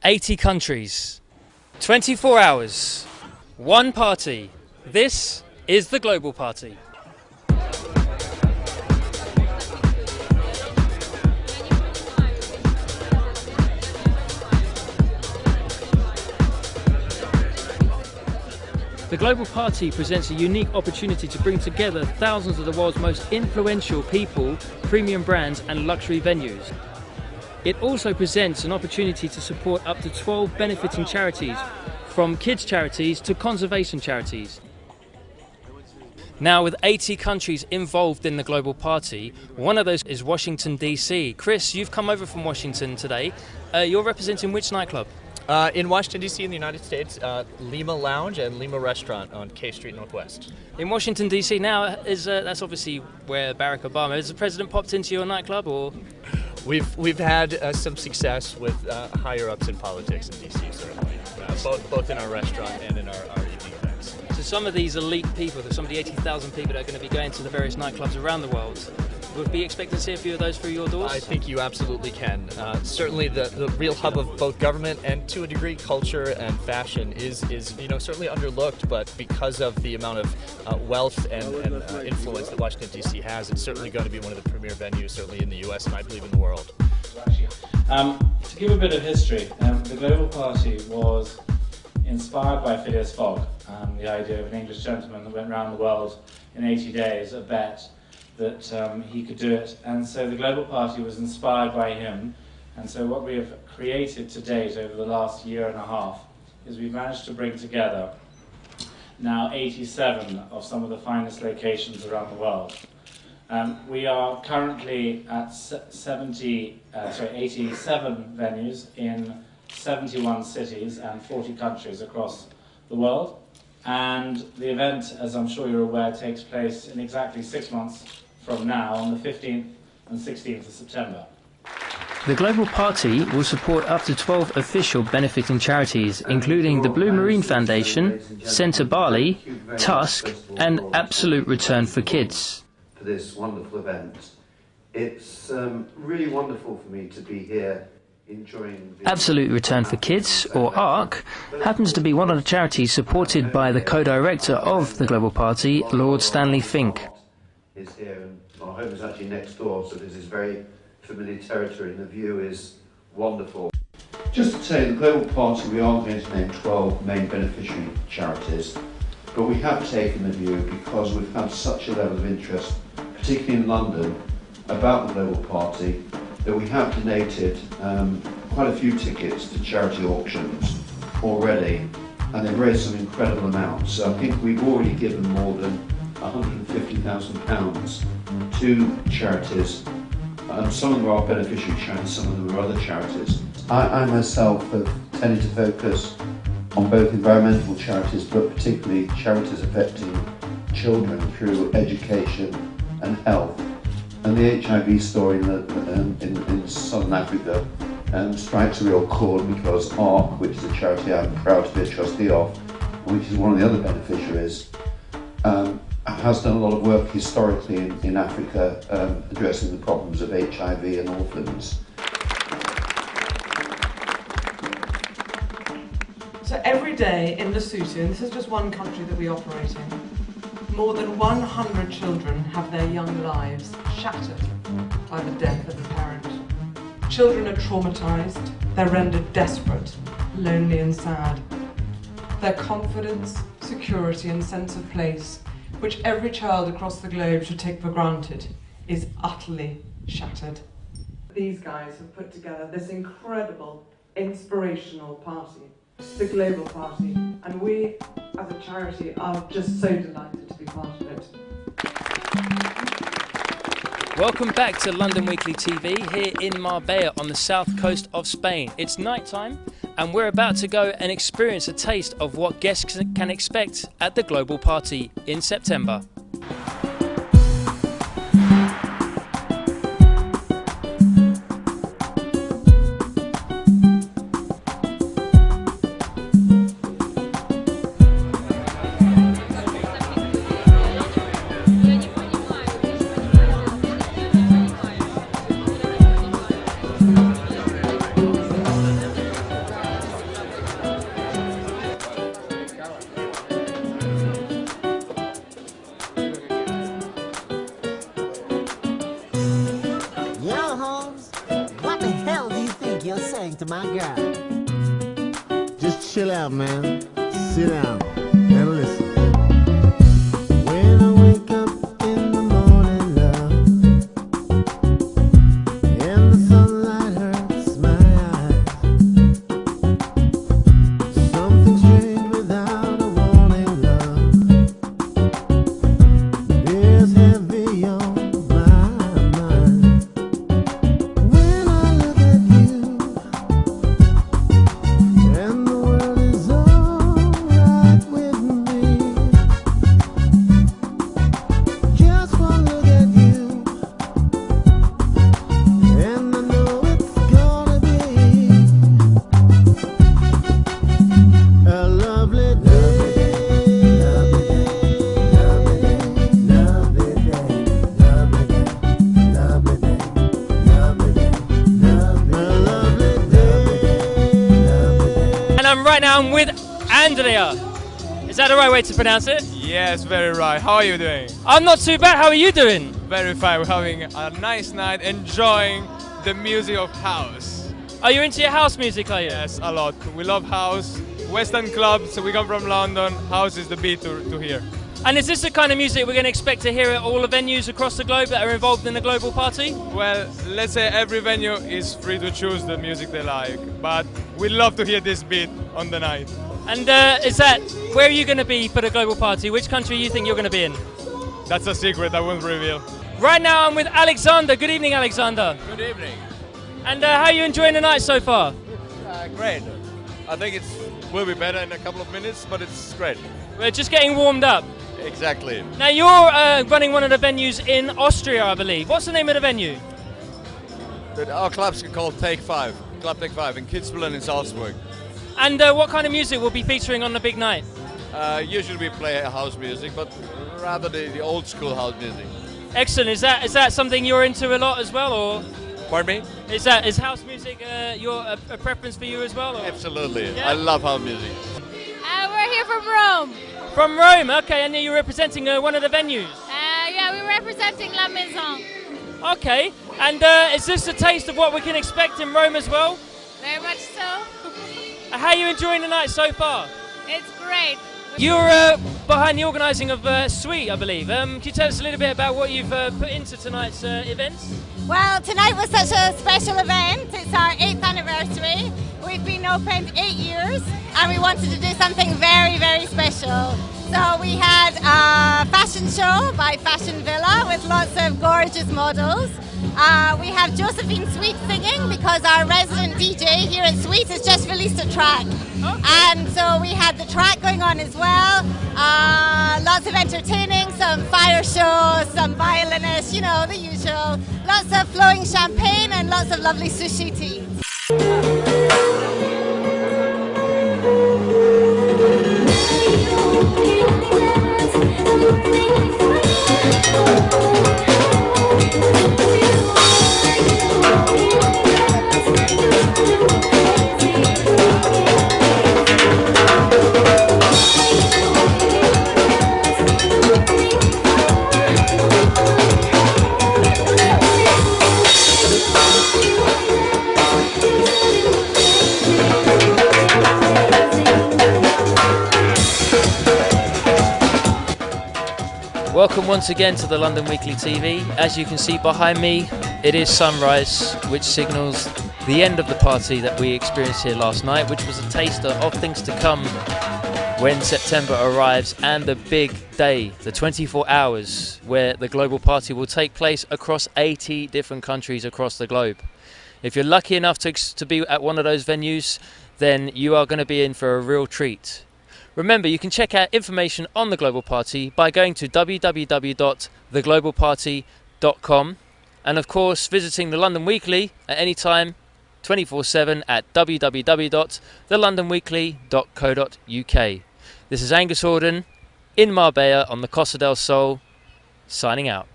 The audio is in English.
80 countries, 24 hours, one party. This is the Global Party. The Global Party presents a unique opportunity to bring together thousands of the world's most influential people, premium brands and luxury venues. It also presents an opportunity to support up to 12 benefiting charities, from kids charities to conservation charities. Now, with 80 countries involved in the Global Party, one of those is Washington DC. Chris, you've come over from Washington today. You're representing which nightclub? In Washington, D.C. in the United States, Lima Lounge and Lima Restaurant on K Street Northwest. In Washington, D.C. now, that's obviously where Barack Obama is. Has the president popped into your nightclub, or...? We've had some success with higher-ups in politics in D.C., certainly, both in our restaurant and in our evening events. So some of these elite people, some of the 80,000 people that are going to be going to the various nightclubs around the world, would be expected to see a few of those through your doors? I think you absolutely can. Certainly the real hub of both government and, to a degree, culture and fashion is certainly underlooked, but because of the amount of wealth and influence that Washington, D.C. has, it's certainly going to be one of the premier venues, certainly in the U.S. and I believe in the world. To give a bit of history, the Global Party was inspired by Phileas Fogg, the idea of an English gentleman that went around the world in 80 days, a bet that he could do it, and so the Global Party was inspired by him. And so what we have created to date over the last year and a half is we've managed to bring together now 87 of some of the finest locations around the world. We are currently at 87 venues in 71 cities and 40 countries across the world. And the event, as I'm sure you're aware, takes place in exactly 6 months from now, on the 15th and 16th of September. The Global Party will support up to 12 official benefiting charities, including the Blue Marine Foundation, Centre Bali, Tusk and Absolute Return for Kids. For this wonderful event. It's really wonderful for me to be here enjoying Absolute Return for Kids, or ARC, happens to be one of the charities supported by the co-director of the Global Party, Lord Stanley Fink. Is here, and our home is actually next door, so this is very familiar territory, and the view is wonderful. Just to say, the Global Party, we are going to name 12 main beneficiary charities, but we have taken the view, because we've had such a level of interest, particularly in London, about the Global Party, that we have donated quite a few tickets to charity auctions already, and they've raised some incredible amounts. So I think we've already given more than £150,000 to charities. Some of them are beneficiary charities, some of them are other charities. I myself have tended to focus on both environmental charities, but particularly charities affecting children through education and health. And the HIV story in Southern Africa strikes a real chord, because ARC, which is a charity I'm proud to be a trustee of, which is one of the other beneficiaries, has done a lot of work historically in Africa addressing the problems of HIV and orphans. So every day in Lesotho, and this is just one country that we operate in, more than 100 children have their young lives shattered by the death of a parent. Children are traumatised, they're rendered desperate, lonely and sad. Their confidence, security and sense of place, which every child across the globe should take for granted, is utterly shattered. These guys have put together this incredible, inspirational party, the Global Party, and we, as a charity, are just so delighted to be part of it. Welcome back to London Weekly TV, here in Marbella on the south coast of Spain. It's night time, and we're about to go and experience a taste of what guests can expect at the Global Party in September. thing to my girl. Just chill out, man. Sit down and listen. When I wake up in the morning, love, and the sunlight hurts my eyes, something strange without a warning, love, is heavy on my mind. When I look at you, and the world is alright with me. Just one look at you, and I know it's gonna be a lovely day. Lovely day, lovely day, lovely day, lovely day, lovely day. And right now I'm with Andrea. Is that the right way to pronounce it? Yes, very right. How are you doing? I'm not too bad. How are you doing? Very fine. We're having a nice night, enjoying the music of house. Are you into your house music, are you? Yes, a lot. We love house. Western clubs, so we come from London. House is the beat to hear. And is this the kind of music we're going to expect to hear at all the venues across the globe that are involved in the global party? Well, let's say every venue is free to choose the music they like, but we love to hear this beat on the night. And where are you going to be for the global party? Which country do you think you're going to be in? That's a secret I won't reveal. Right now I'm with Alexander. Good evening, Alexander. Good evening. And how are you enjoying the night so far? Great. I think it will be better in a couple of minutes, but it's great. We're just getting warmed up. Exactly. Now you're running one of the venues in Austria, I believe. What's the name of the venue? Our club's called Take 5, Club Take 5 in Kitzbühel in Salzburg. And what kind of music will be featuring on the big night? Usually we play house music, but rather the old school house music. Excellent. Is that something you're into a lot as well, or? Pardon me? Is house music a preference for you as well? Or? Absolutely. Yeah? I love house music. We're here from Rome. From Rome, okay, and you're representing one of the venues? Yeah, we're representing La Maison. Okay, and is this a taste of what we can expect in Rome as well? Very much so. How are you enjoying the night so far? It's great. You're behind the organising of Suite, I believe. Can you tell us a little bit about what you've put into tonight's events? Well, tonight was such a special event. It's our 8th anniversary. We've been open 8 years, and we wanted to do something very, very special. So we had a fashion show by Fashion Villa with lots of gorgeous models. We have Josephine Sweet singing because our resident DJ here at Sweet has just released a track. Okay. And so we had the track going on as well. Lots of entertaining, some fire shows, some violinists, you know, the usual. Lots of flowing champagne and lots of lovely sushi tea. Welcome once again to the London Weekly TV. As you can see behind me, it is sunrise, which signals the end of the party that we experienced here last night, which was a taster of things to come when September arrives, and the big day, the 24 hours where the global party will take place across 80 different countries across the globe. If you're lucky enough to be at one of those venues, then you are going to be in for a real treat. Remember, you can check out information on the Global Party by going to www.theglobalparty.com, and of course visiting the London Weekly at any time 24/7 at www.thelondonweekly.co.uk. This is Angus Auden in Marbella on the Costa del Sol, signing out.